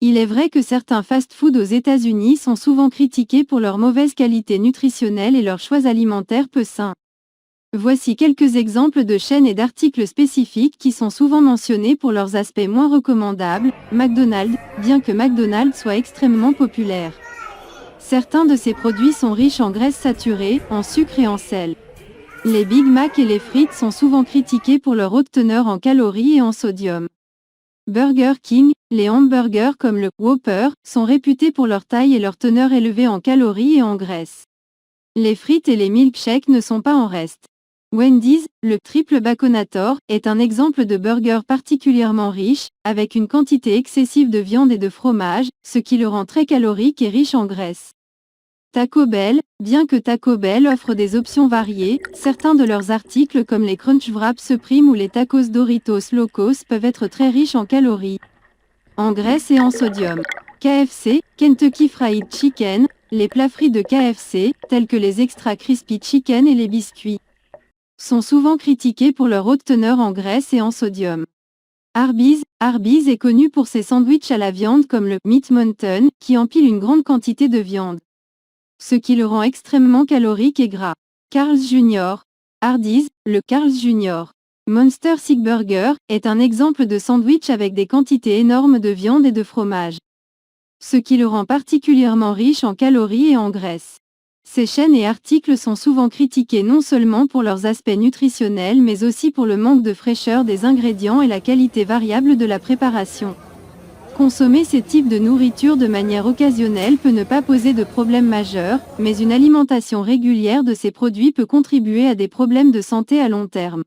Il est vrai que certains fast-foods aux États-Unis sont souvent critiqués pour leur mauvaise qualité nutritionnelle et leurs choix alimentaires peu sains. Voici quelques exemples de chaînes et d'articles spécifiques qui sont souvent mentionnés pour leurs aspects moins recommandables. McDonald's, bien que McDonald's soit extrêmement populaire. Certains de ces produits sont riches en graisses saturées, en sucre et en sel. Les Big Mac et les frites sont souvent critiqués pour leur haute teneur en calories et en sodium. Burger King, les hamburgers comme le Whopper, sont réputés pour leur taille et leur teneur élevée en calories et en graisse. Les frites et les milkshakes ne sont pas en reste. Wendy's, le triple baconator, est un exemple de burger particulièrement riche, avec une quantité excessive de viande et de fromage, ce qui le rend très calorique et riche en graisse. Taco Bell, bien que Taco Bell offre des options variées, certains de leurs articles comme les Crunch Wraps Supreme ou les tacos Doritos Locos peuvent être très riches en calories, en graisse et en sodium. KFC, Kentucky Fried Chicken, les plats frits de KFC, tels que les Extra Crispy Chicken et les biscuits, sont souvent critiqués pour leur haute teneur en graisse et en sodium. Arby's est connu pour ses sandwichs à la viande comme le Meat Mountain, qui empile une grande quantité de viande, ce qui le rend extrêmement calorique et gras. Carl's Jr. Hardee's, le Carl's Jr. Monster Sick Burger, est un exemple de sandwich avec des quantités énormes de viande et de fromage, ce qui le rend particulièrement riche en calories et en graisse. Ces chaînes et articles sont souvent critiqués non seulement pour leurs aspects nutritionnels mais aussi pour le manque de fraîcheur des ingrédients et la qualité variable de la préparation. Consommer ces types de nourriture de manière occasionnelle peut ne pas poser de problème majeur, mais une alimentation régulière de ces produits peut contribuer à des problèmes de santé à long terme.